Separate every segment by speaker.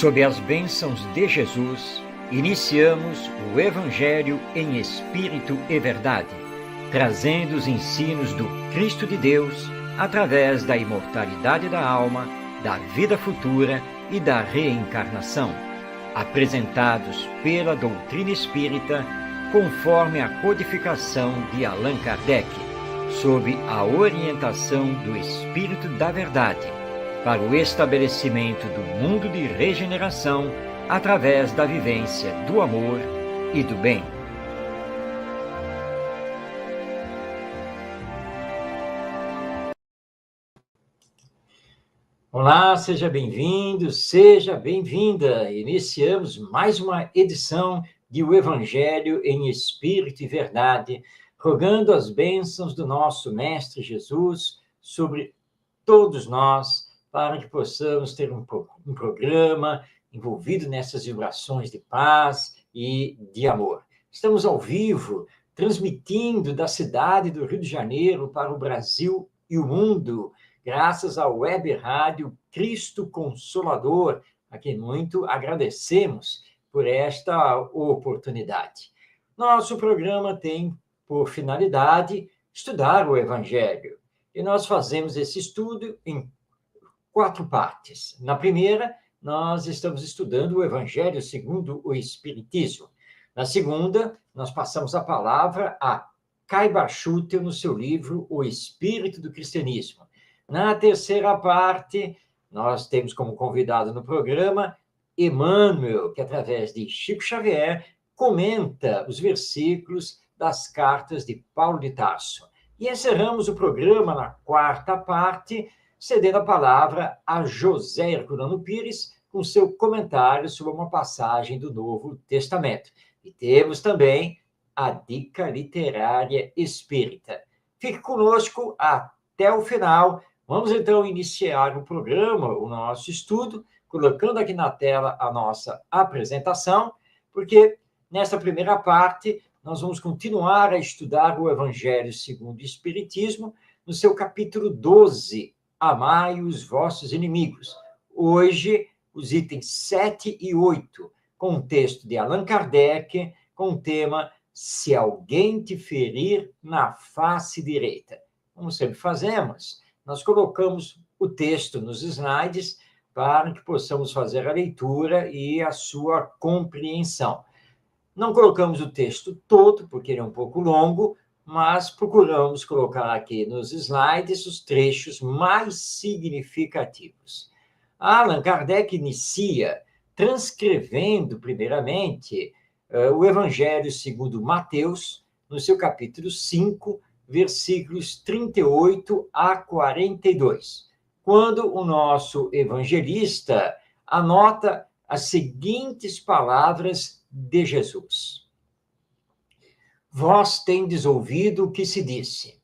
Speaker 1: Sob as bênçãos de Jesus, iniciamos o Evangelho em Espírito e Verdade, trazendo os ensinos do Cristo de Deus através da imortalidade da alma, da vida futura e da reencarnação, apresentados pela doutrina espírita conforme a codificação de Allan Kardec, sob a orientação do Espírito da Verdade, para o estabelecimento do mundo de regeneração através da vivência do amor e do bem. Olá, seja bem-vindo, seja bem-vinda. Iniciamos mais uma edição de O Evangelho em Espírito e Verdade, rogando as bênçãos do nosso Mestre Jesus sobre todos nós, para que possamos ter um programa envolvido nessas vibrações de paz e de amor. Estamos ao vivo, transmitindo da cidade do Rio de Janeiro para o Brasil e o mundo, graças à web rádio Cristo Consolador, a quem muito agradecemos por esta oportunidade. Nosso programa tem por finalidade estudar o Evangelho, e nós fazemos esse estudo em 4 partes. Na primeira, nós estamos estudando o Evangelho segundo o Espiritismo. Na segunda, nós passamos a palavra a Caiba Schutel no seu livro O Espírito do Cristianismo. Na terceira parte, nós temos como convidado no programa Emmanuel, que através de Chico Xavier comenta os versículos das cartas de Paulo de Tarso. E encerramos o programa na 4ª parte, cedendo a palavra a José Herculano Pires, com seu comentário sobre uma passagem do Novo Testamento. E temos também a dica literária espírita. Fique conosco até o final. Vamos, então, iniciar o programa, o nosso estudo, colocando aqui na tela a nossa apresentação, porque nessa primeira parte nós vamos continuar a estudar o Evangelho segundo o Espiritismo, no seu capítulo 12, Amai os vossos inimigos. Hoje, os itens 7 e 8, com o texto de Allan Kardec, com o tema Se alguém te ferir na face direita. Como sempre fazemos, nós colocamos o texto nos slides para que possamos fazer a leitura e a sua compreensão. Não colocamos o texto todo, porque ele é um pouco longo, mas procuramos colocar aqui nos slides os trechos mais significativos. Allan Kardec inicia transcrevendo, primeiramente, o Evangelho segundo Mateus, no seu capítulo 5, versículos 38 a 42, quando o nosso evangelista anota as seguintes palavras de Jesus. Vós tendes ouvido o que se disse,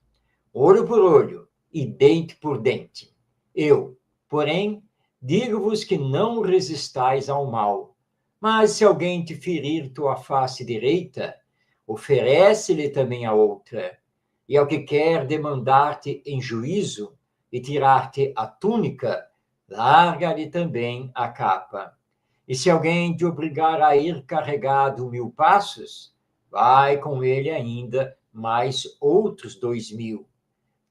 Speaker 1: olho por olho e dente por dente. Eu, porém, digo-vos que não resistais ao mal, mas se alguém te ferir tua face direita, oferece-lhe também a outra. E ao que quer demandar-te em juízo e tirar-te a túnica, larga-lhe também a capa. E se alguém te obrigar a ir carregado 1000 passos, vai com ele ainda mais outros 2000.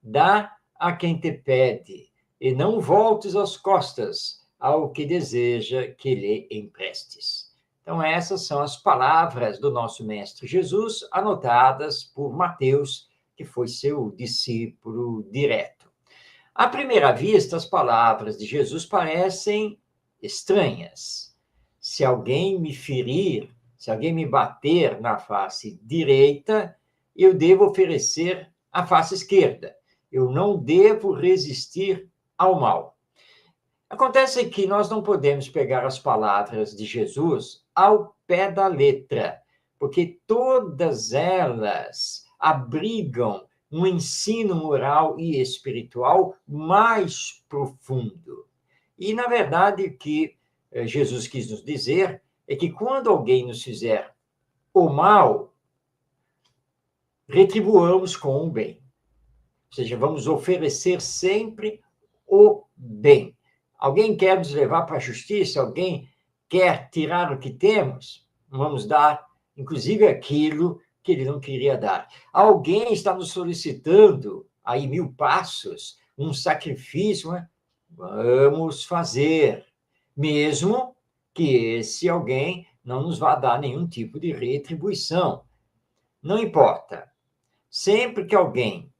Speaker 1: Dá a quem te pede, e não voltes as costas ao que deseja que lhe emprestes. Então, essas são as palavras do nosso Mestre Jesus, anotadas por Mateus, que foi seu discípulo direto. À primeira vista, as palavras de Jesus parecem estranhas. Se alguém me ferir, se alguém me bater na face direita, eu devo oferecer a face esquerda. Eu não devo resistir ao mal. Acontece que nós não podemos pegar as palavras de Jesus ao pé da letra, porque todas elas abrigam um ensino moral e espiritual mais profundo. E, na verdade, o que Jesus quis nos dizer é que quando alguém nos fizer o mal, retribuamos com o bem. Ou seja, vamos oferecer sempre o bem. Alguém quer nos levar para a justiça, alguém quer tirar o que temos, vamos dar, inclusive, aquilo que ele não queria dar. Alguém está nos solicitando aí 1000 passos, um sacrifício, né? Vamos fazer, mesmo que esse alguém não nos vá dar nenhum tipo de retribuição. Não importa. Sempre que alguém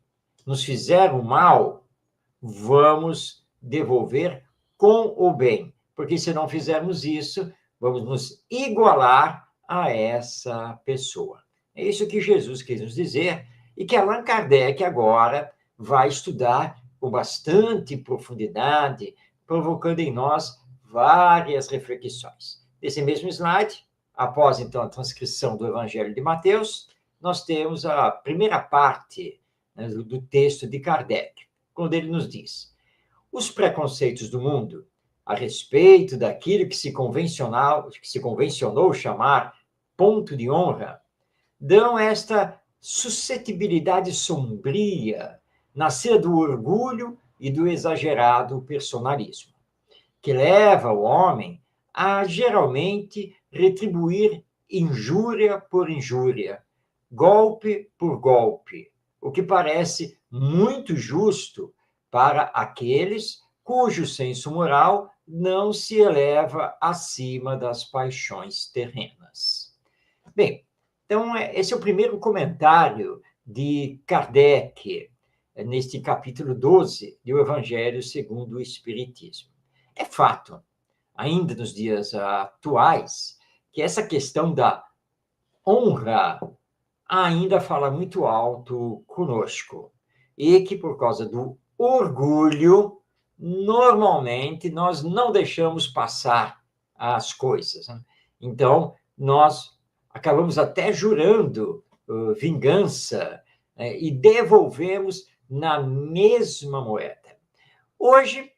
Speaker 1: nos fizer o mal, vamos devolver com o bem, porque se não fizermos isso, vamos nos igualar a essa pessoa. É isso que Jesus quis nos dizer e que Allan Kardec agora vai estudar com bastante profundidade, provocando em nós várias reflexões. Nesse mesmo slide, após então a transcrição do Evangelho de Mateus, nós temos a primeira parte, né, do texto de Kardec, quando ele nos diz: os preconceitos do mundo a respeito daquilo que se convencionou chamar ponto de honra, dão esta suscetibilidade sombria, nascida do orgulho e do exagerado personalismo, que leva o homem a geralmente retribuir injúria por injúria, golpe por golpe, o que parece muito justo para aqueles cujo senso moral não se eleva acima das paixões terrenas. Bem, então, esse é o primeiro comentário de Kardec, neste capítulo 12 do Evangelho segundo o Espiritismo. É fato, ainda nos dias atuais, que essa questão da honra ainda fala muito alto conosco. E que, por causa do orgulho, normalmente nós não deixamos passar as coisas, né? Então, nós acabamos até jurando vingança, e devolvemos na mesma moeda. Hoje,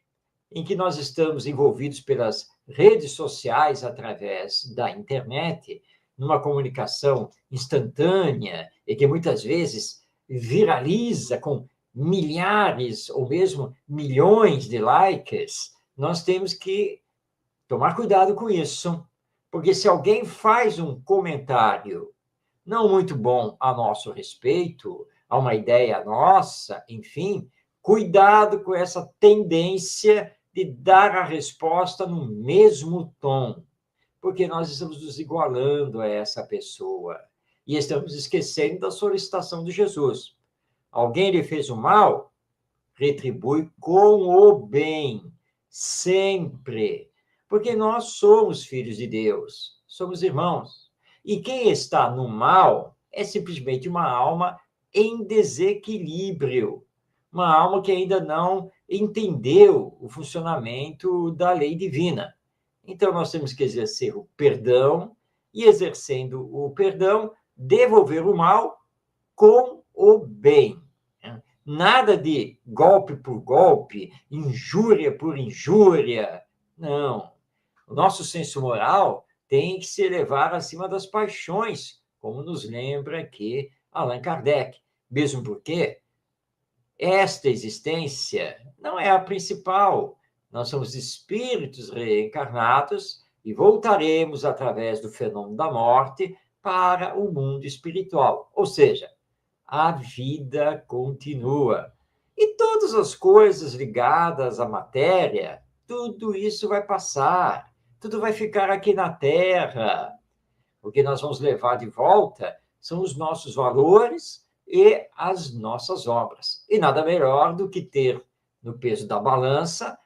Speaker 1: em que nós estamos envolvidos pelas redes sociais através da internet, numa comunicação instantânea e que muitas vezes viraliza com milhares ou mesmo milhões de likes, nós temos que tomar cuidado com isso, porque se alguém faz um comentário não muito bom a nosso respeito, a uma ideia nossa, enfim, cuidado com essa tendência de dar a resposta no mesmo tom, porque nós estamos nos igualando a essa pessoa e estamos esquecendo da solicitação de Jesus. Alguém lhe fez o mal? Retribui com o bem, sempre, porque nós somos filhos de Deus, somos irmãos. E quem está no mal é simplesmente uma alma em desequilíbrio, uma alma que ainda não entendeu o funcionamento da lei divina. Então, nós temos que exercer o perdão e, exercendo o perdão, devolver o mal com o bem. Nada de golpe por golpe, injúria por injúria. Não. O nosso senso moral tem que se elevar acima das paixões, como nos lembra aqui Allan Kardec. Mesmo porque esta existência não é a principal. Nós somos espíritos reencarnados e voltaremos, através do fenômeno da morte, para o mundo espiritual. Ou seja, a vida continua. E todas as coisas ligadas à matéria, tudo isso vai passar, tudo vai ficar aqui na Terra. O que nós vamos levar de volta são os nossos valores e as nossas obras. E nada melhor do que ter no peso da balança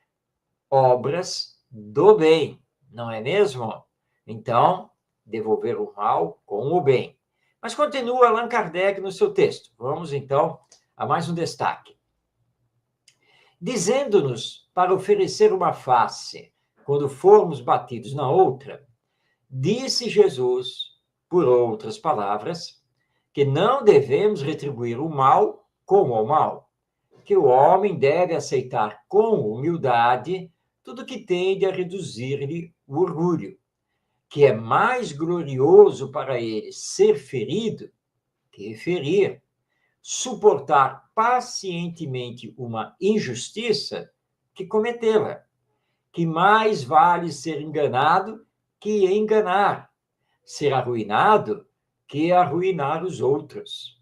Speaker 1: obras do bem, não é mesmo? Então, devolver o mal com o bem. Mas continua Allan Kardec no seu texto. Vamos, então, a mais um destaque. Dizendo-nos para oferecer uma face quando formos batidos na outra, disse Jesus, por outras palavras, que não devemos retribuir o mal com o mal, que o homem deve aceitar com humildade tudo que tende a reduzir-lhe o orgulho, que é mais glorioso para ele ser ferido que ferir, suportar pacientemente uma injustiça que cometê-la, que mais vale ser enganado que enganar, ser arruinado que arruinar os outros.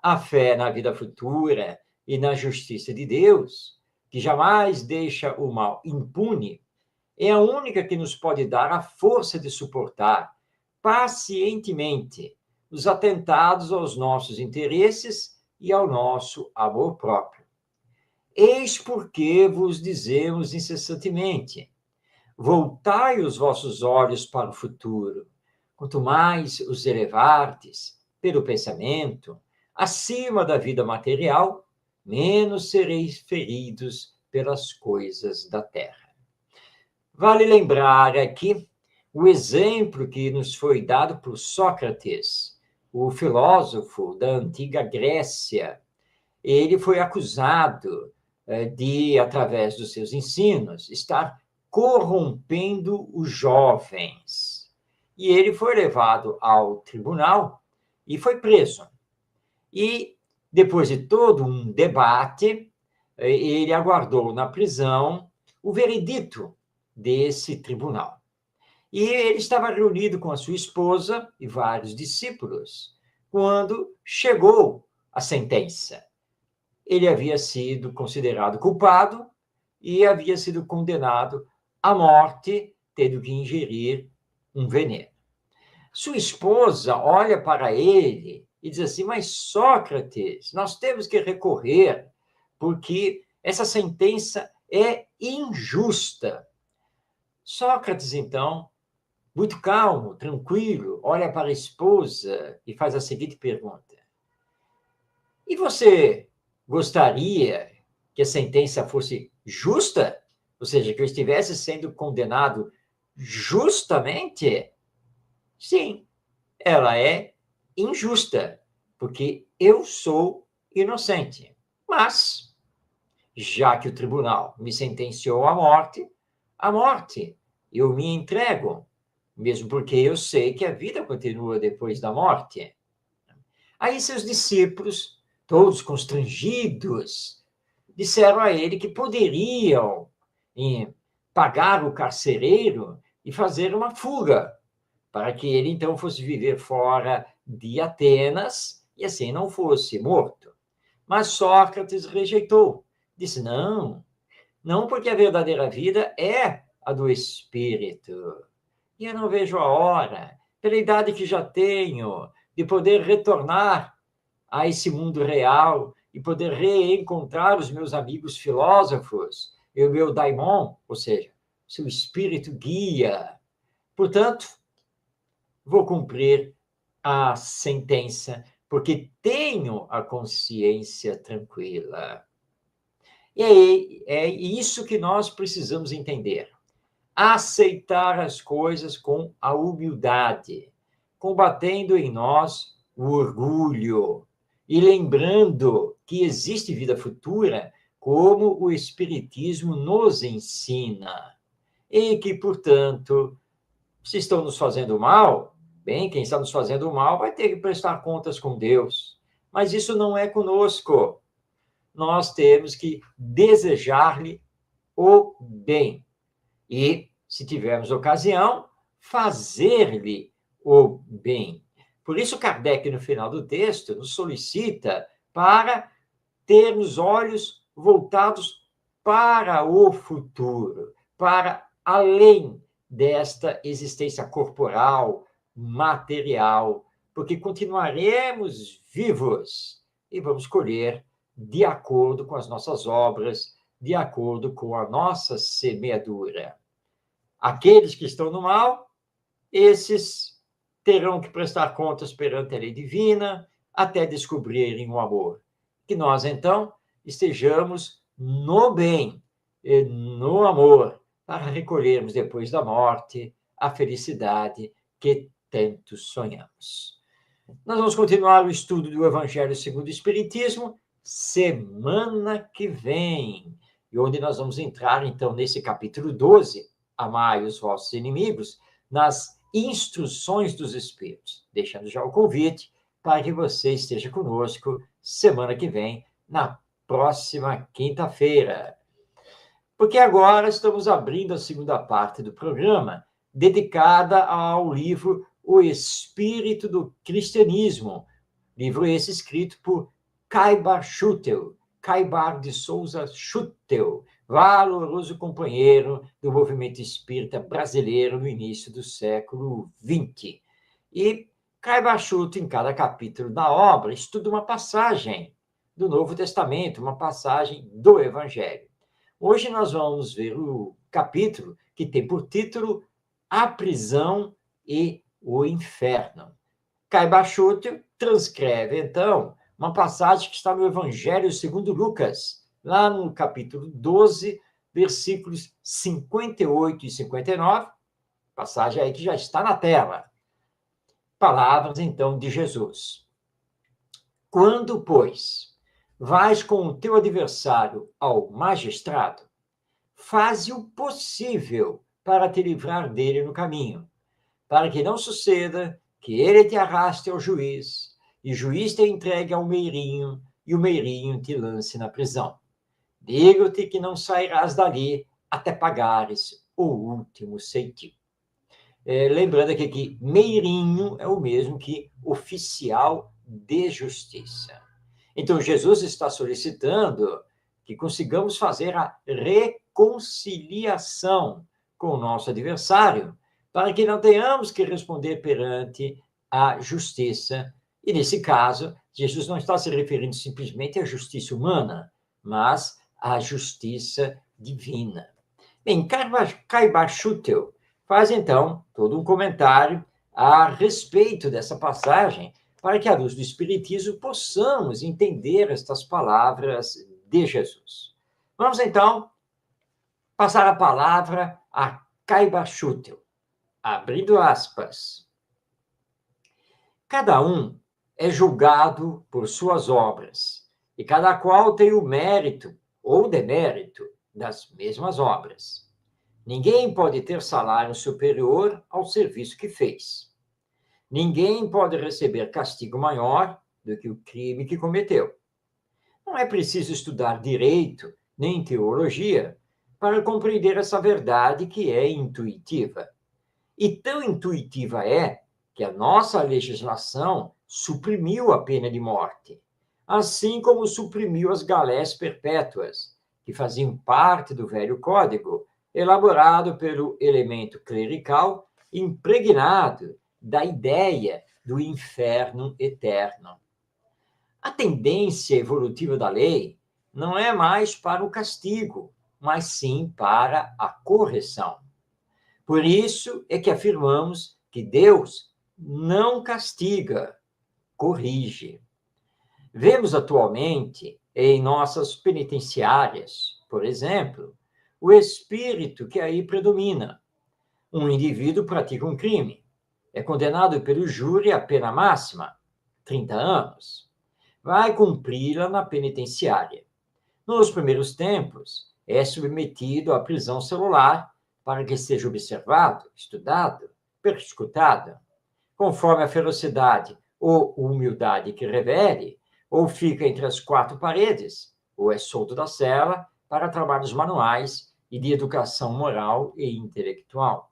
Speaker 1: A fé na vida futura e na justiça de Deus, que jamais deixa o mal impune, é a única que nos pode dar a força de suportar pacientemente os atentados aos nossos interesses e ao nosso amor próprio. Eis porque vos dizemos incessantemente: voltai os vossos olhos para o futuro. Quanto mais os elevardes pelo pensamento, acima da vida material, menos sereis feridos pelas coisas da terra. Vale lembrar aqui o exemplo que nos foi dado por Sócrates, o filósofo da antiga Grécia. Ele foi acusado de, através dos seus ensinos, estar corrompendo os jovens. E ele foi levado ao tribunal e foi preso. E, depois de todo um debate, ele aguardou na prisão o veredito desse tribunal. E ele estava reunido com a sua esposa e vários discípulos quando chegou a sentença. Ele havia sido considerado culpado e havia sido condenado à morte, tendo que ingerir um veneno. Sua esposa olha para ele e diz assim: mas Sócrates, nós temos que recorrer, porque essa sentença é injusta. Sócrates, então, muito calmo, tranquilo, olha para a esposa e faz a seguinte pergunta: e você gostaria que a sentença fosse justa? Ou seja, que eu estivesse sendo condenado justamente? Sim, ela é injusta, porque eu sou inocente. Mas, já que o tribunal me sentenciou à morte, eu me entrego, mesmo porque eu sei que a vida continua depois da morte. Aí seus discípulos, todos constrangidos, disseram a ele que poderiam pagar o carcereiro e fazer uma fuga, para que ele então fosse viver fora de Atenas e assim não fosse morto. Mas Sócrates rejeitou, disse: não, não, porque a verdadeira vida é a do espírito. E eu não vejo a hora, pela idade que já tenho, de poder retornar a esse mundo real e poder reencontrar os meus amigos filósofos e o meu daimon, ou seja, seu espírito guia. Portanto, vou cumprir a sentença, porque tenho a consciência tranquila. E é isso que nós precisamos entender. Aceitar as coisas com a humildade, combatendo em nós o orgulho e lembrando que existe vida futura, como o Espiritismo nos ensina, e que, portanto, se estão nos fazendo mal, bem, quem está nos fazendo mal vai ter que prestar contas com Deus, mas isso não é conosco. Nós temos que desejar-lhe o bem. E, se tivermos ocasião, fazer-lhe o bem. Por isso, Kardec, no final do texto, nos solicita para termos olhos voltados para o futuro, para além desta existência corporal, material, porque continuaremos vivos e vamos colher de acordo com as nossas obras, de acordo com a nossa semeadura. Aqueles que estão no mal, esses terão que prestar contas perante a lei divina até descobrirem o amor. Que nós, então, estejamos no bem e no amor, para recolhermos depois da morte a felicidade que tanto sonhamos. Nós vamos continuar o estudo do Evangelho segundo o Espiritismo semana que vem, e onde nós vamos entrar, então, nesse capítulo 12, Amai os vossos inimigos, nas instruções dos Espíritos. Deixando já o convite para que você esteja conosco semana que vem, na próxima quinta-feira. Porque agora estamos abrindo a segunda parte do programa, dedicada ao livro O Espírito do Cristianismo, livro esse escrito por Caibar Schutel, Caibar de Souza Schutel, valoroso companheiro do movimento espírita brasileiro no início do século XX. E Caibar Schutel, em cada capítulo da obra, estuda uma passagem do Novo Testamento, uma passagem do Evangelho. Hoje nós vamos ver o capítulo que tem por título A Prisão e o Inferno. Caibar Schutel transcreve, então, uma passagem que está no Evangelho segundo Lucas, lá no capítulo 12, versículos 58 e 59, passagem aí que já está na tela. Palavras, então, de Jesus. Quando, pois, vais com o teu adversário ao magistrado, faze o possível para te livrar dele no caminho, para que não suceda que ele te arraste ao juiz, e o juiz te entregue ao meirinho, e o meirinho te lance na prisão. Digo-te que não sairás dali até pagares o último ceitil. Lembrando aqui que meirinho é o mesmo que oficial de justiça. Então, Jesus está solicitando que consigamos fazer a reconciliação com o nosso adversário, para que não tenhamos que responder perante a justiça. E, nesse caso, Jesus não está se referindo simplesmente à justiça humana, mas à justiça divina. Bem, Caibar Schutel faz, então, todo um comentário a respeito dessa passagem, para que, à luz do Espiritismo, possamos entender estas palavras de Jesus. Vamos, então, passar a palavra a Caibar Schutel, abrindo aspas. Cada um é julgado por suas obras, e cada qual tem o mérito ou demérito das mesmas obras. Ninguém pode ter salário superior ao serviço que fez. Ninguém pode receber castigo maior do que o crime que cometeu. Não é preciso estudar direito nem teologia para compreender essa verdade que é intuitiva. E tão intuitiva é que a nossa legislação suprimiu a pena de morte, assim como suprimiu as galés perpétuas, que faziam parte do velho código, elaborado pelo elemento clerical impregnado da ideia do inferno eterno. A tendência evolutiva da lei não é mais para o castigo, mas sim para a correção. Por isso é que afirmamos que Deus não castiga, corrige. Vemos atualmente em nossas penitenciárias, por exemplo, o espírito que aí predomina. Um indivíduo pratica um crime, é condenado pelo júri à pena máxima, 30 anos. Vai cumpri-la na penitenciária. Nos primeiros tempos, é submetido à prisão celular para que seja observado, estudado, perscrutado. Conforme a ferocidade ou humildade que revele, ou fica entre as quatro paredes, ou é solto da cela para trabalhos manuais e de educação moral e intelectual.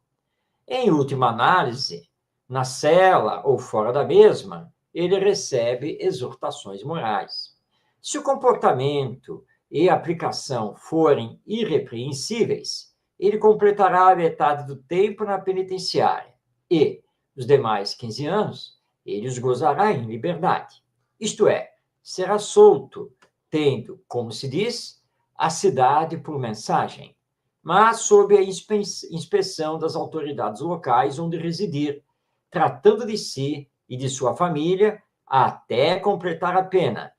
Speaker 1: Em última análise, na cela ou fora da mesma, ele recebe exortações morais. Se o comportamento e a aplicação forem irrepreensíveis, ele completará a metade do tempo na penitenciária e, os demais 15 anos, ele os gozará em liberdade. Isto é, será solto, tendo, como se diz, a cidade por mensagem, mas sob a inspeção das autoridades locais onde residir, tratando de si e de sua família até completar a pena,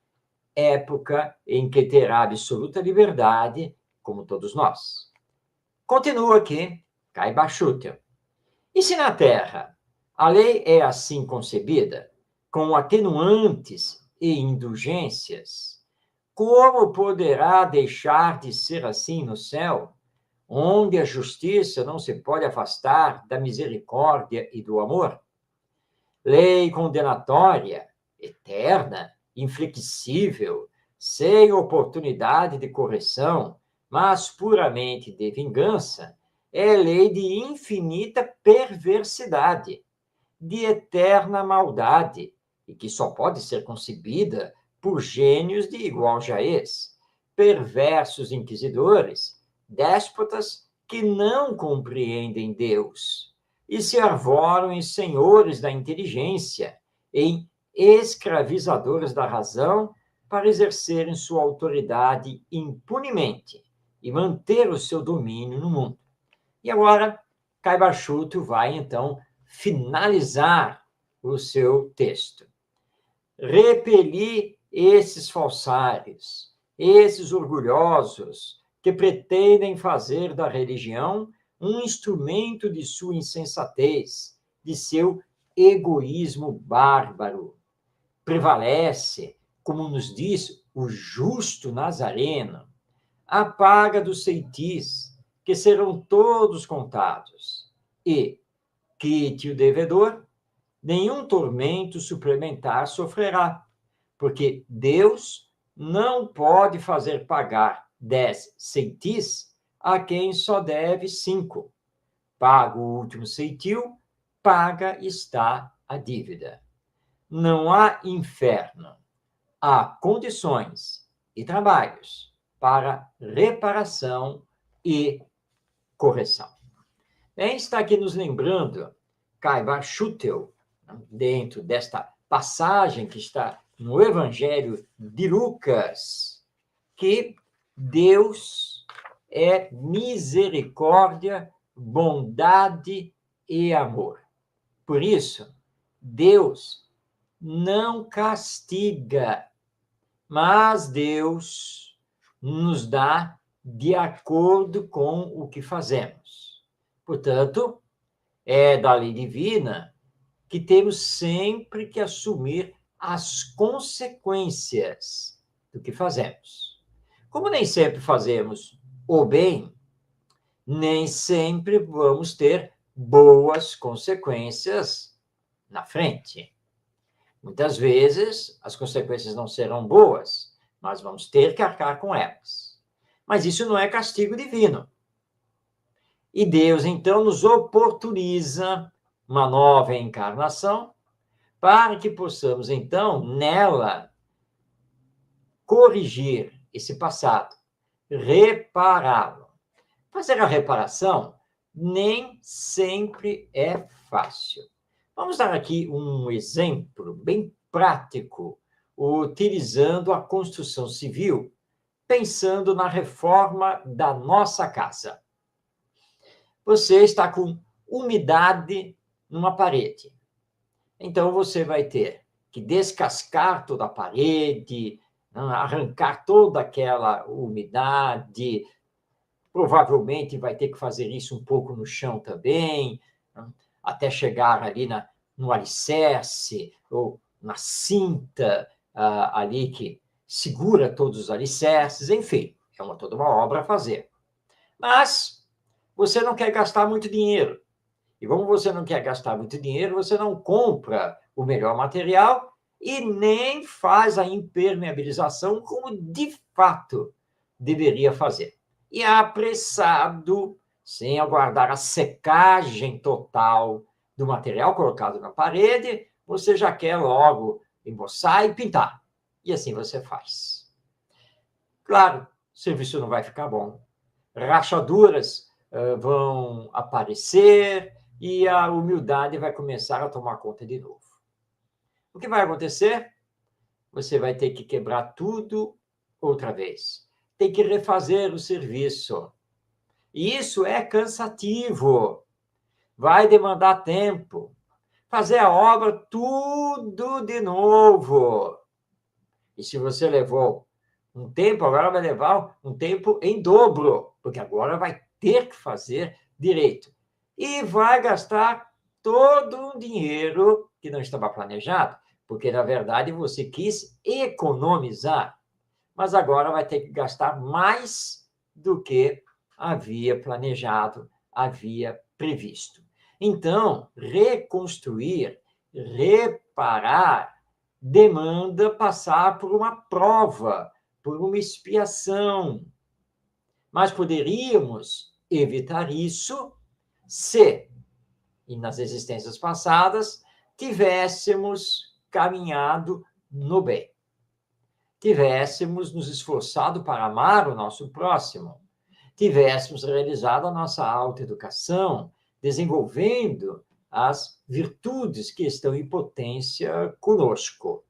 Speaker 1: época em que terá absoluta liberdade, como todos nós. Continua aqui, Caibar Schutel. E se na Terra a lei é assim concebida, com atenuantes e indulgências, como poderá deixar de ser assim no céu, onde a justiça não se pode afastar da misericórdia e do amor? Lei condenatória, eterna, inflexível, sem oportunidade de correção, mas puramente de vingança, é lei de infinita perversidade, de eterna maldade, e que só pode ser concebida por gênios de igual jaez, perversos inquisidores, déspotas que não compreendem Deus e se arvoram em senhores da inteligência, em escravizadores da razão, para exercerem sua autoridade impunemente e manter o seu domínio no mundo. E agora, Caio Barchuto vai, então, finalizar o seu texto. Repelir esses falsários, esses orgulhosos, que pretendem fazer da religião um instrumento de sua insensatez, de seu egoísmo bárbaro. Prevalece, como nos diz o justo Nazareno, a paga dos ceitis, que serão todos contados, e, quite o devedor, nenhum tormento suplementar sofrerá, porque Deus não pode fazer pagar 10 ceitis a quem só deve 5. Paga o último ceitil, paga está a dívida. Não há inferno, há condições e trabalhos para reparação e correção. Está aqui nos lembrando, Caio Barchutel, dentro desta passagem que está no Evangelho de Lucas, que Deus é misericórdia, bondade e amor. Por isso, Deus não castiga, mas Deus nos dá de acordo com o que fazemos. Portanto, é da lei divina que temos sempre que assumir as consequências do que fazemos. Como nem sempre fazemos o bem, nem sempre vamos ter boas consequências na frente. Muitas vezes as consequências não serão boas, mas vamos ter que arcar com elas. Mas isso não é castigo divino. E Deus, então, nos oportuniza uma nova encarnação para que possamos, então, nela, corrigir esse passado, repará-lo. Fazer a reparação nem sempre é fácil. Vamos dar aqui um exemplo bem prático, utilizando a construção civil, pensando na reforma da nossa casa. Você está com umidade numa parede. Então, você vai ter que descascar toda a parede, arrancar toda aquela umidade. Provavelmente vai ter que fazer isso um pouco no chão também, até chegar ali no alicerce ou na cinta ali que segura todos os alicerces. Enfim, é toda uma obra a fazer. Mas você não quer gastar muito dinheiro. E como você não quer gastar muito dinheiro, você não compra o melhor material e nem faz a impermeabilização como de fato deveria fazer. E apressado, sem aguardar a secagem total do material colocado na parede, você já quer logo emboçar e pintar. E assim você faz. Claro, o serviço não vai ficar bom. Rachaduras vão aparecer e a humildade vai começar a tomar conta de novo. O que vai acontecer? Você vai ter que quebrar tudo outra vez. Tem que refazer o serviço. E isso é cansativo. Vai demandar tempo. Fazer a obra tudo de novo. E se você levou um tempo, agora vai levar um tempo em dobro, porque agora vai ter que fazer direito. E vai gastar todo um dinheiro que não estava planejado, porque, na verdade, você quis economizar, mas agora vai ter que gastar mais do que havia planejado, havia previsto. Então, reconstruir, reparar, demanda passar por uma prova, por uma expiação. Mas poderíamos evitar isso se, e nas existências passadas, tivéssemos caminhado no bem, tivéssemos nos esforçado para amar o nosso próximo, tivéssemos realizado a nossa autoeducação, desenvolvendo as virtudes que estão em potência conosco.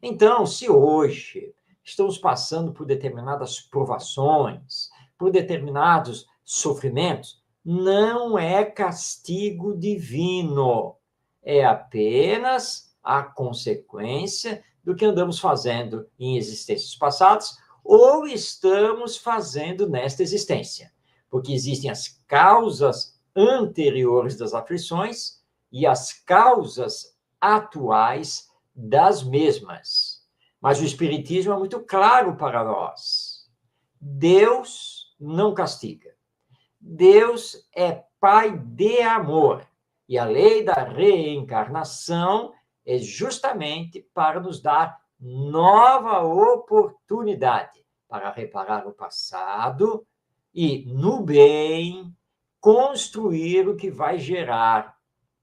Speaker 1: Então, se hoje estamos passando por determinadas provações, por determinados sofrimentos, não é castigo divino, é apenas a consequência do que andamos fazendo em existências passadas ou estamos fazendo nesta existência. Porque existem as causas anteriores das aflições e as causas atuais das mesmas. Mas o Espiritismo é muito claro para nós. Deus não castiga. Deus é Pai de amor. E a lei da reencarnação é justamente para nos dar nova oportunidade para reparar o passado e, no bem, construir o que vai gerar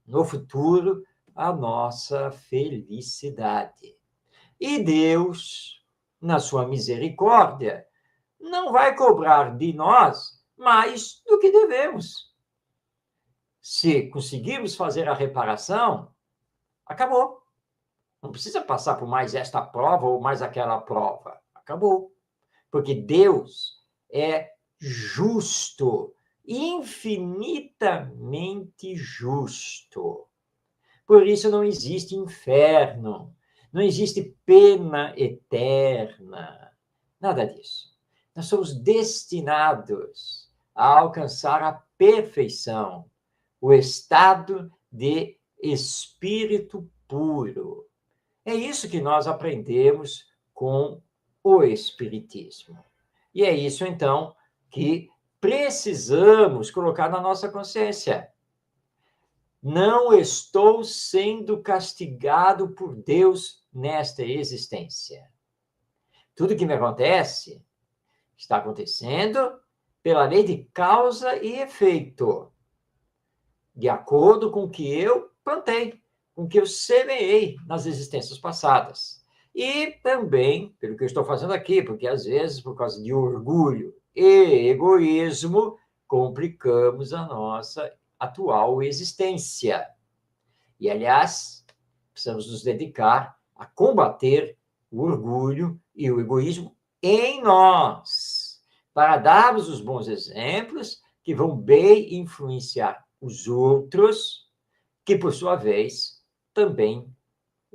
Speaker 1: no futuro a nossa felicidade. E Deus, na sua misericórdia, não vai cobrar de nós mais do que devemos. Se conseguirmos fazer a reparação, acabou. Não precisa passar por mais esta prova ou mais aquela prova. Acabou. Porque Deus é justo, infinitamente justo. Por isso não existe inferno, não existe pena eterna, nada disso. Nós somos destinados a alcançar a perfeição, o estado de espírito puro. É isso que nós aprendemos com o Espiritismo. E é isso, então, que precisamos colocar na nossa consciência. Não estou sendo castigado por Deus nesta existência. Tudo que me acontece está acontecendo pela lei de causa e efeito, de acordo com o que eu plantei, com o que eu semeei nas existências passadas. E também, pelo que eu estou fazendo aqui, porque às vezes, por causa de orgulho e egoísmo, complicamos a nossa atual existência. E, aliás, precisamos nos dedicar a combater o orgulho e o egoísmo em nós, para darmos os bons exemplos que vão bem influenciar os outros, que, por sua vez, também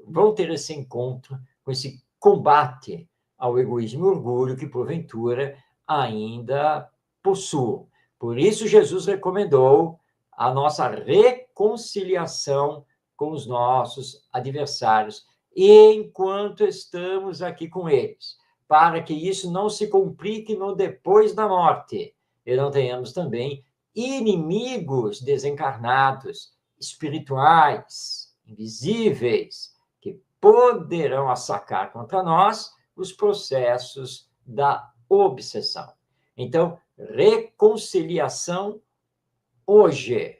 Speaker 1: vão ter esse encontro com esse combate ao egoísmo e orgulho que, porventura, ainda possuam. Por isso, Jesus recomendou a nossa reconciliação com os nossos adversários, enquanto estamos aqui com eles, para que isso não se complique no depois da morte, e não tenhamos também inimigos desencarnados, espirituais, invisíveis, que poderão assacar contra nós os processos da obsessão. Então, reconciliação hoje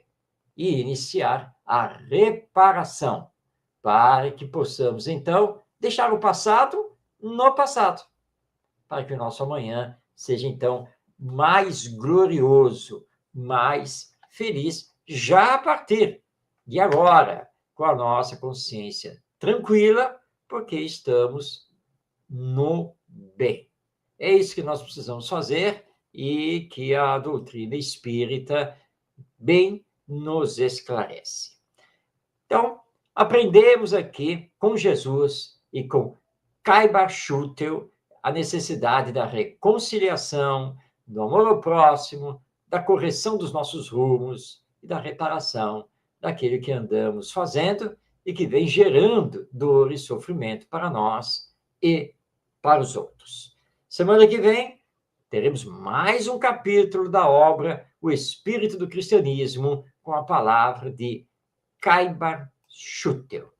Speaker 1: e iniciar a reparação, para que possamos, então, deixar o passado no passado, para que o nosso amanhã seja, então, mais glorioso, mais feliz, já a partir de agora, com a nossa consciência tranquila, porque estamos no bem. É isso que nós precisamos fazer e que a doutrina espírita bem nos esclarece. Então, aprendemos aqui com Jesus e com Caibar Schutel a necessidade da reconciliação, do amor ao próximo, da correção dos nossos rumos e da reparação daquilo que andamos fazendo e que vem gerando dor e sofrimento para nós e para os outros. Semana que vem, teremos mais um capítulo da obra O Espírito do Cristianismo, com a palavra de Caibar Schutel.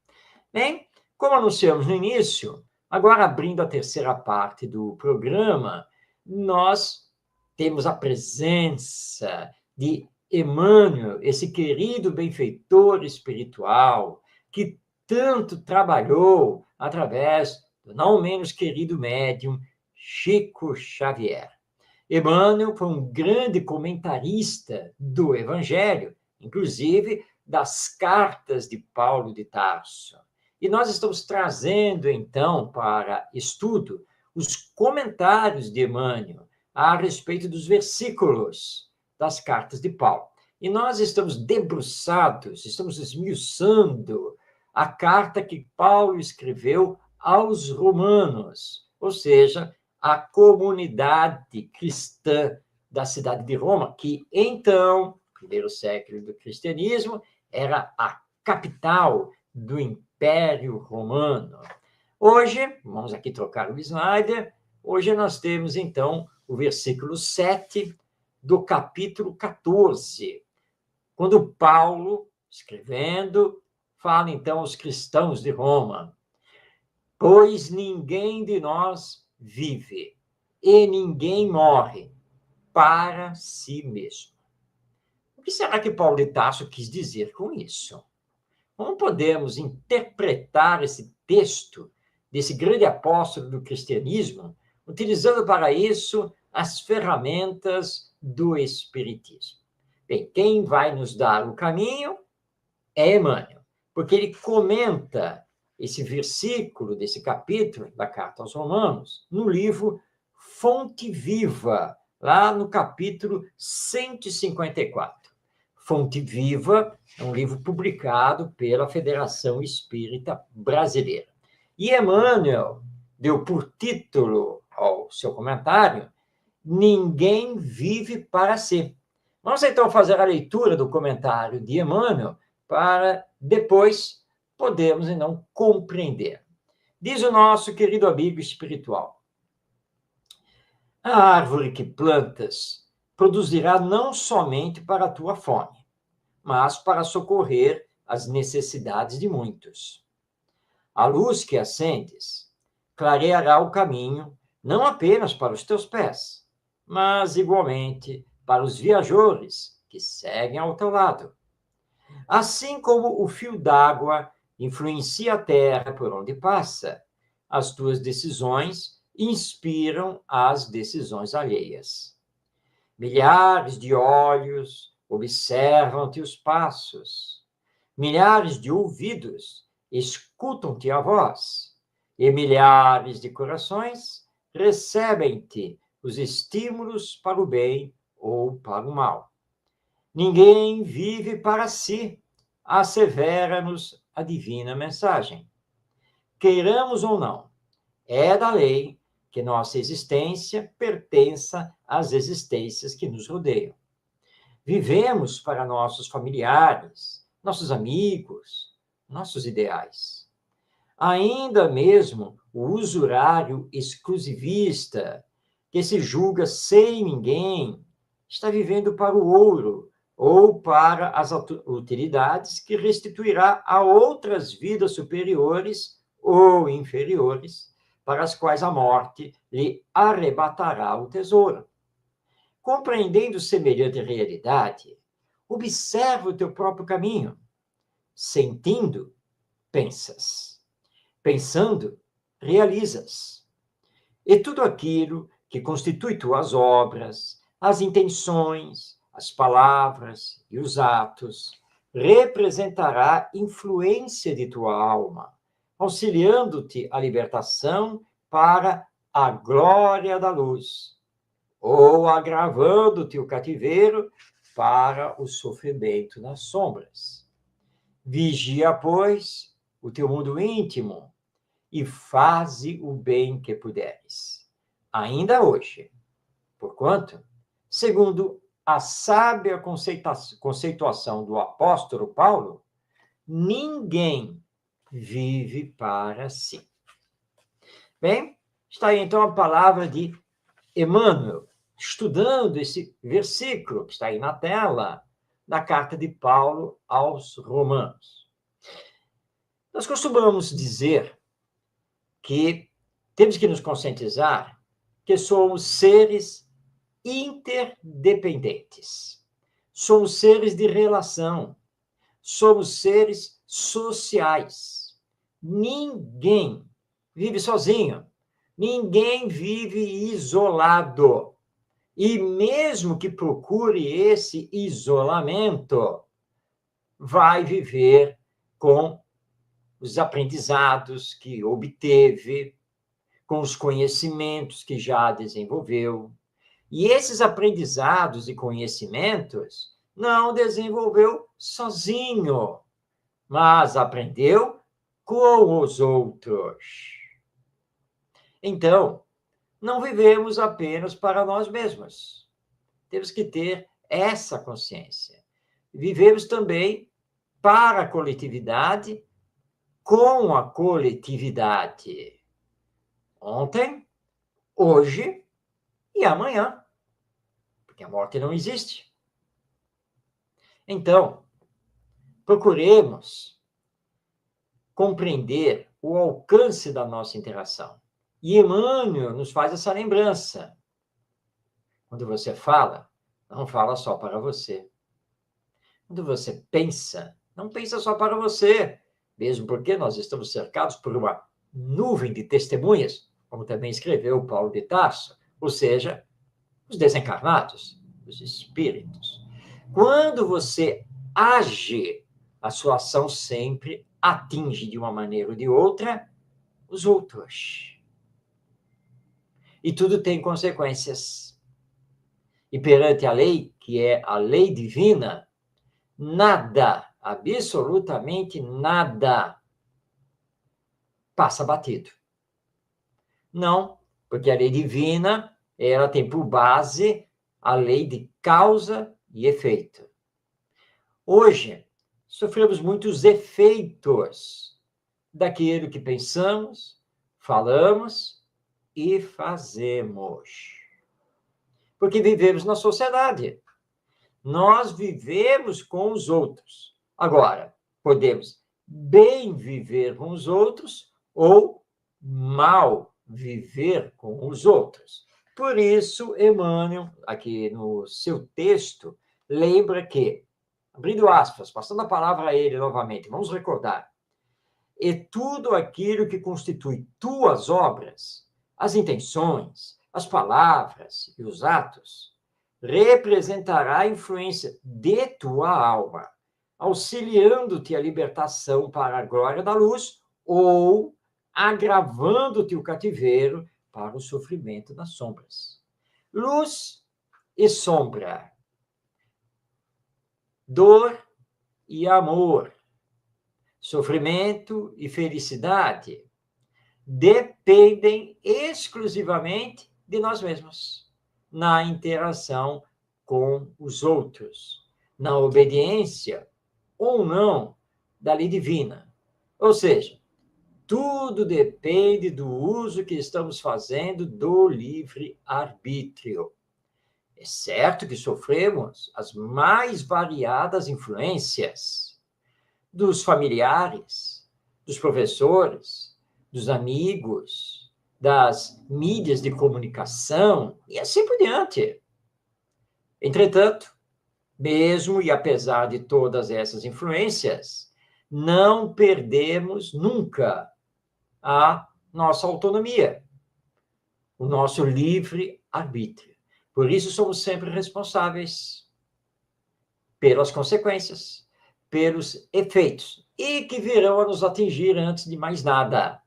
Speaker 1: Bem, como anunciamos no início, agora abrindo a terceira parte do programa, nós temos a presença de Emmanuel, esse querido benfeitor espiritual, que tanto trabalhou através do não menos querido médium Chico Xavier. Emmanuel foi um grande comentarista do Evangelho, inclusive das cartas de Paulo de Tarso. E nós estamos trazendo, então, para estudo, os comentários de Emmanuel a respeito dos versículos das cartas de Paulo. E nós estamos debruçados, estamos esmiuçando a carta que Paulo escreveu aos romanos, ou seja, a comunidade cristã da cidade de Roma, que então, primeiro século do cristianismo, era a capital do Império Romano. Hoje, vamos aqui trocar o slide, hoje nós temos então o versículo 7 do capítulo 14, quando Paulo, escrevendo, fala então aos cristãos de Roma: pois ninguém de nós vive e ninguém morre para si mesmo. O que será que Paulo de Tarso quis dizer com isso? Como podemos interpretar esse texto desse grande apóstolo do cristianismo, utilizando para isso as ferramentas do Espiritismo? Bem, quem vai nos dar o caminho é Emmanuel, porque ele comenta esse versículo desse capítulo da Carta aos Romanos no livro Fonte Viva, lá no capítulo 154. Fonte Viva é um livro publicado pela Federação Espírita Brasileira. E Emmanuel deu por título ao seu comentário: Ninguém vive para si. Vamos então fazer a leitura do comentário de Emmanuel para depois podermos então compreender. Diz o nosso querido amigo espiritual: a árvore que plantas produzirá não somente para a tua fome, mas para socorrer as necessidades de muitos. A luz que acendes clareará o caminho não apenas para os teus pés, mas igualmente para os viajores que seguem ao teu lado. Assim como o fio d'água influencia a terra por onde passa, as tuas decisões inspiram as decisões alheias. Milhares de olhos observam teus passos, milhares de ouvidos escutam-te a voz, e milhares de corações recebem-te os estímulos para o bem ou para o mal. Ninguém vive para si, assevera-nos a divina mensagem. Queiramos ou não, é da lei que nossa existência pertença às existências que nos rodeiam. Vivemos para nossos familiares, nossos amigos, nossos ideais. Ainda mesmo o usurário exclusivista, que se julga sem ninguém, está vivendo para o ouro ou para as utilidades que restituirá a outras vidas superiores ou inferiores, para as quais a morte lhe arrebatará o tesouro. Compreendendo semelhante realidade, observa o teu próprio caminho. Sentindo, pensas. Pensando, realizas. E tudo aquilo que constitui tuas obras, as intenções, as palavras e os atos, representará influência de tua alma, auxiliando-te à libertação para a glória da luz, ou agravando-te o cativeiro para o sofrimento nas sombras. Vigia, pois, o teu mundo íntimo e faze o bem que puderes, ainda hoje, porquanto, segundo a sábia conceituação do apóstolo Paulo, ninguém vive para si. Bem, está aí então a palavra de Emmanuel, estudando esse versículo que está aí na tela, da carta de Paulo aos Romanos. Nós costumamos dizer que temos que nos conscientizar que somos seres interdependentes. Somos seres de relação. Somos seres sociais. Ninguém vive sozinho. Ninguém vive isolado. E mesmo que procure esse isolamento, vai viver com os aprendizados que obteve, com os conhecimentos que já desenvolveu. E esses aprendizados e conhecimentos não desenvolveu sozinho, mas aprendeu com os outros. Então, não vivemos apenas para nós mesmos. Temos que ter essa consciência. Vivemos também para a coletividade, com a coletividade. Ontem, hoje e amanhã. Porque a morte não existe. Então, procuremos compreender o alcance da nossa interação. E Emmanuel nos faz essa lembrança. Quando você fala, não fala só para você. Quando você pensa, não pensa só para você, mesmo porque nós estamos cercados por uma nuvem de testemunhas, como também escreveu Paulo de Tarso, ou seja, os desencarnados, os espíritos. Quando você age, a sua ação sempre atinge de uma maneira ou de outra os outros. E tudo tem consequências. E perante a lei, que é a lei divina, nada, absolutamente nada, passa batido. Não, porque a lei divina, ela tem por base a lei de causa e efeito. Hoje, sofremos muitos efeitos daquilo que pensamos, falamos e fazemos. Porque vivemos na sociedade. Nós vivemos com os outros. Agora, podemos bem viver com os outros ou mal viver com os outros. Por isso, Emmanuel, aqui no seu texto, lembra que, abrindo aspas, passando a palavra a ele novamente, vamos recordar, e tudo aquilo que constitui tuas obras, as intenções, as palavras e os atos, representará a influência de tua alma, auxiliando-te a libertação para a glória da luz ou agravando-te o cativeiro para o sofrimento das sombras. Luz e sombra, dor e amor, sofrimento e felicidade dependem exclusivamente de nós mesmos, na interação com os outros, na obediência ou não da lei divina. Ou seja, tudo depende do uso que estamos fazendo do livre-arbítrio. É certo que sofremos as mais variadas influências dos familiares, dos professores, dos amigos, das mídias de comunicação e assim por diante. Entretanto, mesmo e apesar de todas essas influências, não perdemos nunca a nossa autonomia, o nosso livre-arbítrio. Por isso, somos sempre responsáveis pelas consequências, pelos efeitos, e que virão a nos atingir antes de mais nada,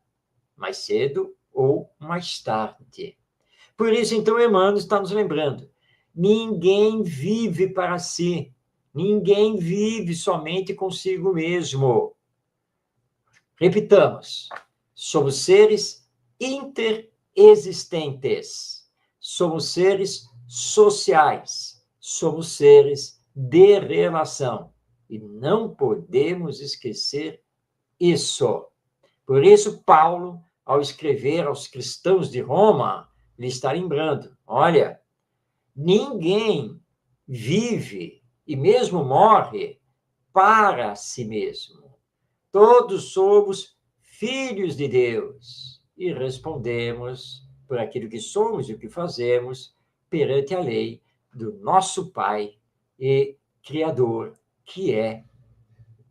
Speaker 1: mais cedo ou mais tarde. Por isso, então, Emmanuel está nos lembrando, ninguém vive para si, ninguém vive somente consigo mesmo. Repitamos, somos seres interexistentes, somos seres sociais, somos seres de relação. E não podemos esquecer isso. Por isso, Paulo, ao escrever aos cristãos de Roma, lhe está lembrando: olha, ninguém vive e mesmo morre para si mesmo. Todos somos filhos de Deus e respondemos por aquilo que somos e o que fazemos perante a lei do nosso Pai e Criador, que é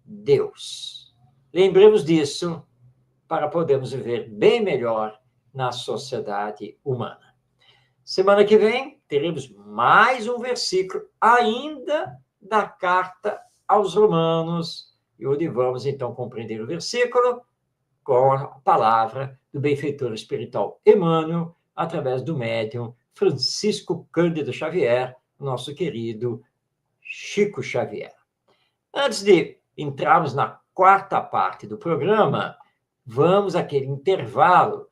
Speaker 1: Deus. Lembremos disso para podermos viver bem melhor na sociedade humana. Semana que vem, teremos mais um versículo ainda da carta aos Romanos, e onde vamos, então, compreender o versículo com a palavra do benfeitor espiritual Emmanuel, através do médium Francisco Cândido Xavier, nosso querido Chico Xavier. Antes de entrarmos na quarta parte do programa, vamos àquele intervalo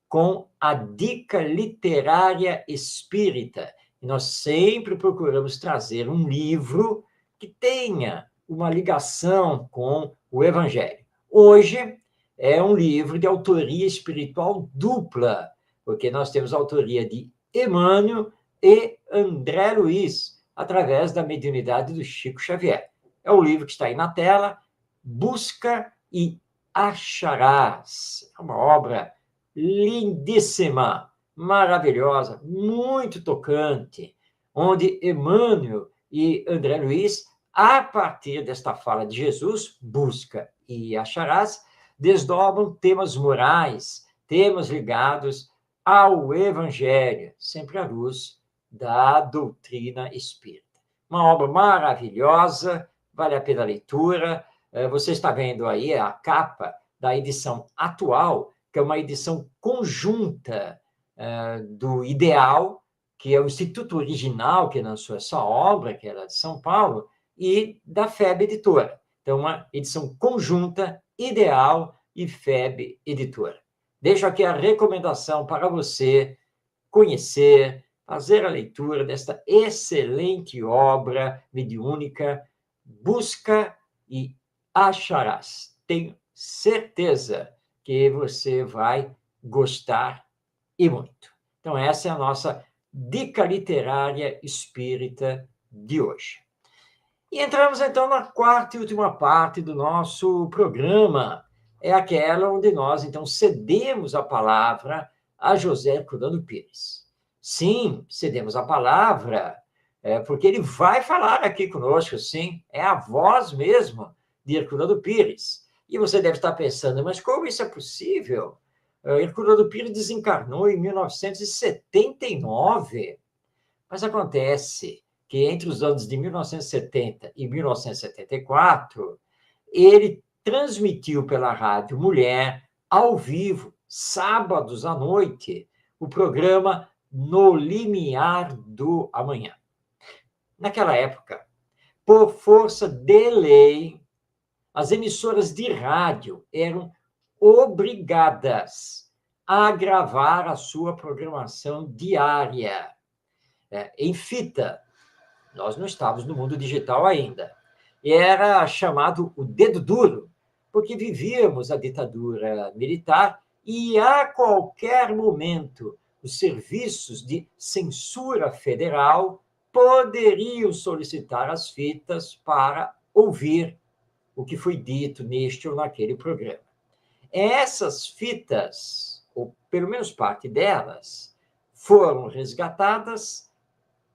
Speaker 1: com a dica literária espírita. E nós sempre procuramos trazer um livro que tenha uma ligação com o Evangelho. Hoje é um livro de autoria espiritual dupla, porque nós temos a autoria de Emmanuel e André Luiz, através da mediunidade do Chico Xavier. É o livro que está aí na tela, Busca e Acharás. É uma obra lindíssima, maravilhosa, muito tocante, onde Emmanuel e André Luiz, a partir desta fala de Jesus, busca e acharás, desdobram temas morais, temas ligados ao Evangelho, sempre à luz da doutrina espírita. Uma obra maravilhosa, vale a pena a leitura. Você está vendo aí a capa da edição atual, que é uma edição conjunta do Ideal, que é o Instituto Original, que lançou essa obra, que era de São Paulo, e da FEB Editora. Então, uma edição conjunta, Ideal e FEB Editora. Deixo aqui a recomendação para você conhecer, fazer a leitura desta excelente obra mediúnica, Busca e Acharás. Tenho certeza que você vai gostar e muito. Então, essa é a nossa dica literária espírita de hoje. E entramos, então, na quarta e última parte do nosso programa. É aquela onde nós, então, cedemos a palavra a José Herculano Pires. Sim, cedemos a palavra, porque ele vai falar aqui conosco, sim, é a voz mesmo de Herculano Pires. E você deve estar pensando, mas como isso é possível? Herculano Pires desencarnou em 1979. Mas acontece que entre os anos de 1970 e 1974, ele transmitiu pela Rádio Mulher, ao vivo, sábados à noite, o programa No Limiar do Amanhã. Naquela época, por força de lei, as emissoras de rádio eram obrigadas a gravar a sua programação diária em fita. Nós não estávamos no mundo digital ainda. E era chamado o dedo duro, porque vivíamos a ditadura militar e, a qualquer momento, os serviços de censura federal poderiam solicitar as fitas para ouvir o que foi dito neste ou naquele programa. Essas fitas, ou pelo menos parte delas, foram resgatadas,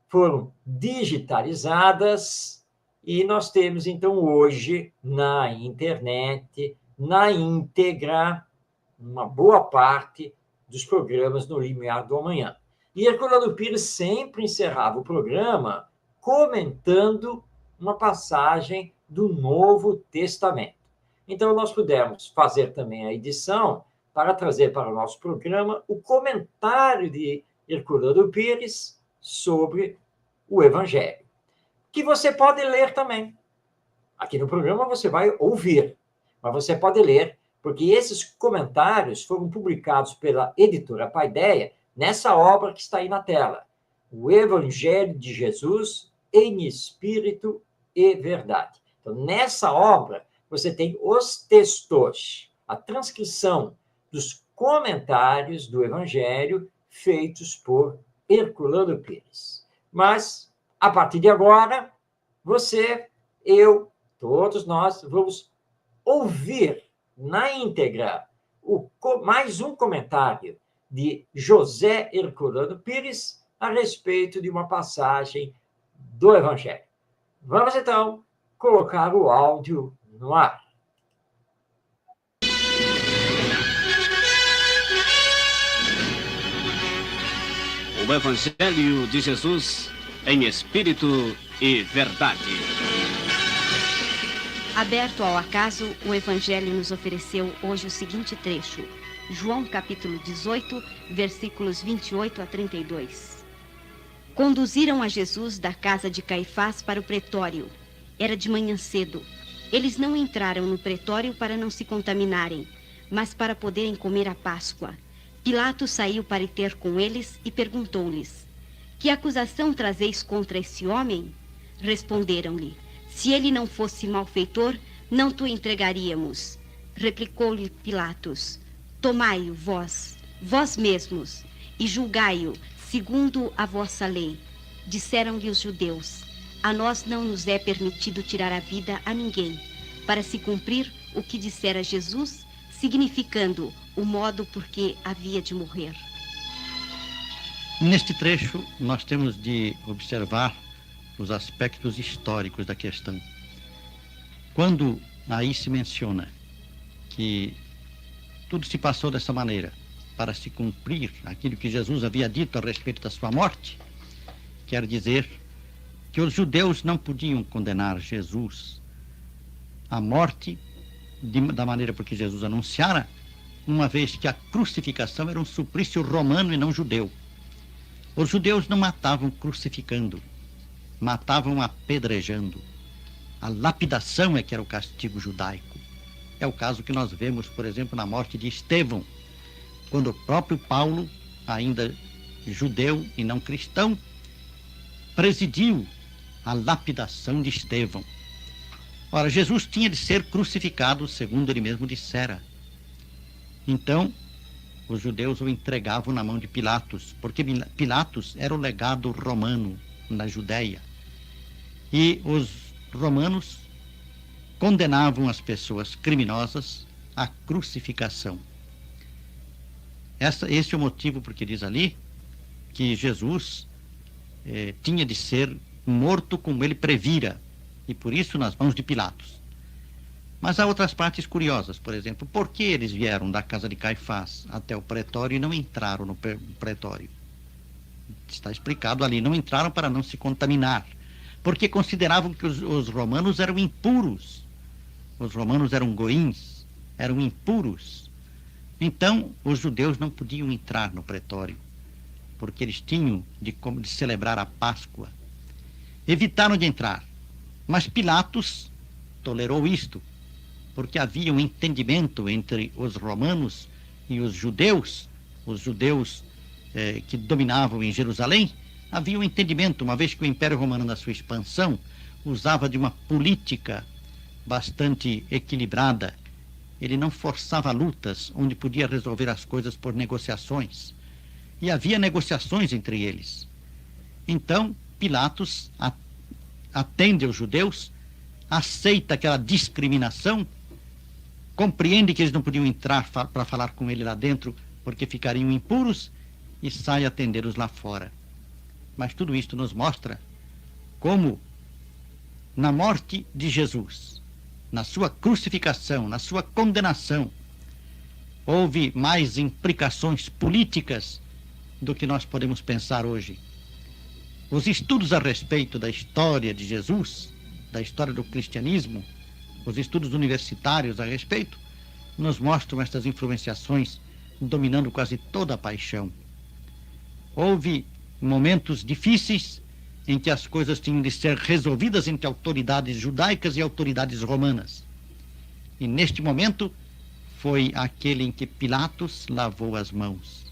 Speaker 1: foram digitalizadas, e nós temos, então, hoje, na internet, na íntegra, uma boa parte dos programas no Limiar do Amanhã. E Herculano Pires sempre encerrava o programa comentando uma passagem do Novo Testamento. Então, nós pudemos fazer também a edição para trazer para o nosso programa o comentário de Herculano Pires sobre o Evangelho, que você pode ler também. Aqui no programa você vai ouvir, mas você pode ler, porque esses comentários foram publicados pela editora Paideia nessa obra que está aí na tela, O Evangelho de Jesus em Espírito e Verdade. Então, nessa obra, você tem os textos, a transcrição dos comentários do Evangelho feitos por Herculano Pires. Mas, a partir de agora, você, eu, todos nós vamos ouvir na íntegra mais um comentário de José Herculano Pires a respeito de uma passagem do Evangelho. Vamos, então, colocar o áudio no ar.
Speaker 2: O Evangelho de Jesus em Espírito e Verdade.
Speaker 3: Aberto ao acaso, o Evangelho nos ofereceu hoje o seguinte trecho. João capítulo 18, versículos 28 a 32. Conduziram a Jesus da casa de Caifás para o pretório. Era de manhã cedo. Eles não entraram no pretório para não se contaminarem, mas para poderem comer a Páscoa. Pilatos saiu para ir ter com eles e perguntou-lhes: que acusação trazeis contra esse homem? Responderam-lhe: se ele não fosse malfeitor, não te entregaríamos. Replicou-lhe Pilatos: tomai-o vós mesmos, e julgai-o segundo a vossa lei. Disseram-lhe os judeus: a nós não nos é permitido tirar a vida a ninguém, para se cumprir o que dissera Jesus, significando o modo por que havia de morrer.
Speaker 4: Neste trecho, nós temos de observar os aspectos históricos da questão. Quando aí se menciona que tudo se passou dessa maneira para se cumprir aquilo que Jesus havia dito a respeito da sua morte, quer dizer que os judeus não podiam condenar Jesus à morte da maneira por que Jesus anunciara, uma vez que a crucificação era um suplício romano e não judeu. Os judeus não matavam crucificando, matavam apedrejando. A lapidação é que era o castigo judaico. É o caso que nós vemos, por exemplo, na morte de Estevão, quando o próprio Paulo, ainda judeu e não cristão, presidiu a lapidação de Estevão. Ora, Jesus tinha de ser crucificado, segundo ele mesmo dissera. Então, os judeus o entregavam na mão de Pilatos, porque Pilatos era o legado romano na Judéia. E os romanos condenavam as pessoas criminosas à crucificação. Esse é o motivo porque diz ali que Jesus tinha de ser morto como ele previra, e por isso nas mãos de Pilatos. Mas há outras partes curiosas, por exemplo, por que eles vieram da casa de Caifás até o pretório e não entraram no pretório? Está explicado ali, não entraram para não se contaminar, porque consideravam que os romanos eram impuros. Os romanos eram goíns, eram impuros. Então, os judeus não podiam entrar no pretório, porque eles tinham de celebrar a Páscoa. Evitaram de entrar, mas Pilatos tolerou isto, porque havia um entendimento entre os romanos e os judeus que dominavam em Jerusalém. Havia um entendimento, uma vez que o Império Romano, na sua expansão, usava de uma política bastante equilibrada. Ele não forçava lutas, onde podia resolver as coisas por negociações. E havia negociações entre eles. Então, Pilatos atende aos judeus, aceita aquela discriminação, compreende que eles não podiam entrar para falar com ele lá dentro, porque ficariam impuros, e sai atendê-los lá fora. Mas tudo isto nos mostra como, na morte de Jesus, na sua crucificação, na sua condenação, houve mais implicações políticas do que nós podemos pensar hoje. Os estudos a respeito da história de Jesus, da história do cristianismo, os estudos universitários a respeito, nos mostram estas influenciações dominando quase toda a paixão. Houve momentos difíceis em que as coisas tinham de ser resolvidas entre autoridades judaicas e autoridades romanas. E neste momento foi aquele em que Pilatos lavou as mãos.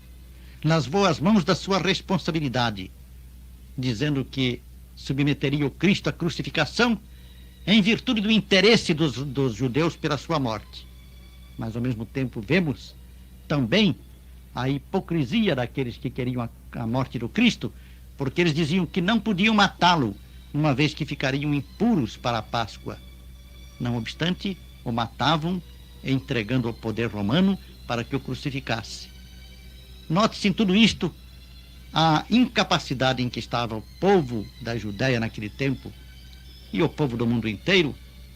Speaker 4: Lavou as mãos da sua responsabilidade, dizendo que submeteria o Cristo à crucificação em virtude do interesse dos judeus pela sua morte. Mas, ao mesmo tempo, vemos também a hipocrisia daqueles que queriam a morte do Cristo, porque eles diziam que não podiam matá-lo, uma vez que ficariam impuros para a Páscoa. Não obstante, o matavam, entregando ao poder romano para que o crucificasse. Note-se em tudo isto a incapacidade em que estava o povo da Judéia naquele tempo e o povo do mundo inteiro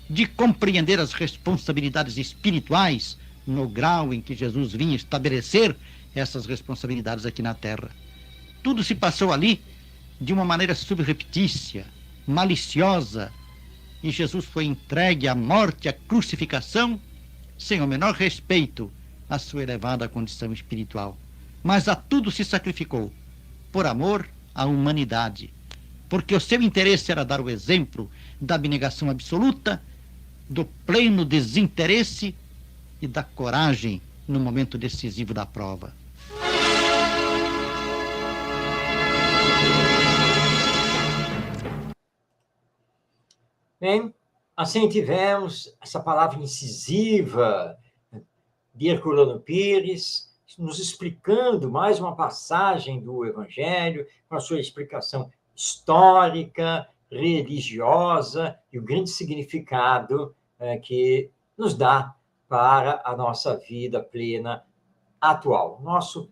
Speaker 4: de compreender as responsabilidades espirituais no grau em que Jesus vinha estabelecer essas responsabilidades aqui na terra. Tudo se passou ali de uma maneira subreptícia, maliciosa, e Jesus foi entregue à morte, à crucificação, sem o menor respeito à sua elevada condição espiritual. Mas a tudo se sacrificou, por amor à humanidade, porque o seu interesse era dar o exemplo da abnegação absoluta, do pleno desinteresse e da coragem no momento decisivo da prova.
Speaker 1: Bem, assim tivemos essa palavra incisiva de Herculano Pires, nos explicando mais uma passagem do Evangelho, com a sua explicação histórica, religiosa e o grande significado que nos dá para a nossa vida plena atual. Nosso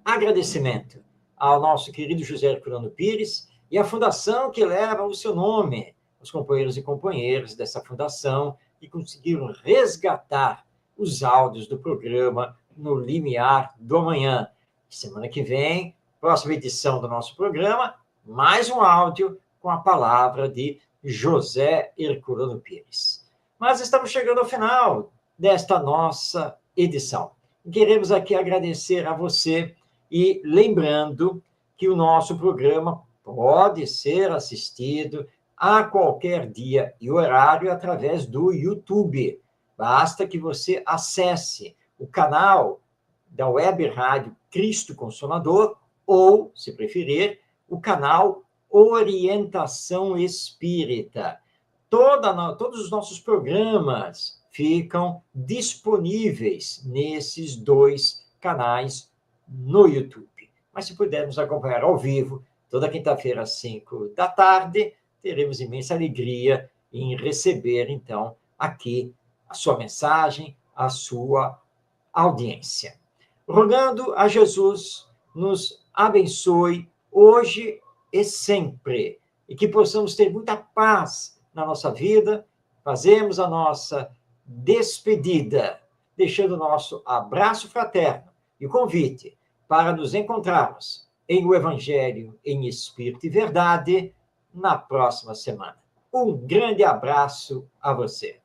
Speaker 1: agradecimento ao nosso querido José Herculano Pires e à fundação que leva o seu nome, os companheiros e companheiras dessa fundação que conseguiram resgatar os áudios do programa No Limiar do Amanhã. Semana que vem, próxima edição do nosso programa, mais um áudio com a palavra de José Herculano Pires. Mas estamos chegando ao final desta nossa edição. Queremos aqui agradecer a você e lembrando que o nosso programa pode ser assistido a qualquer dia e horário através do YouTube. Basta que você acesse o canal da Web Rádio Cristo Consolador ou, se preferir, o canal Orientação Espírita. Todos os nossos programas ficam disponíveis nesses dois canais no YouTube. Mas se pudermos acompanhar ao vivo, toda quinta-feira às 5 da tarde, teremos imensa alegria em receber, então, aqui a sua mensagem, a sua audiência. Rogando a Jesus, nos abençoe hoje e sempre, e que possamos ter muita paz na nossa vida. Fazemos a nossa despedida, deixando o nosso abraço fraterno e o convite para nos encontrarmos em o Evangelho em Espírito e Verdade na próxima semana. Um grande abraço a você.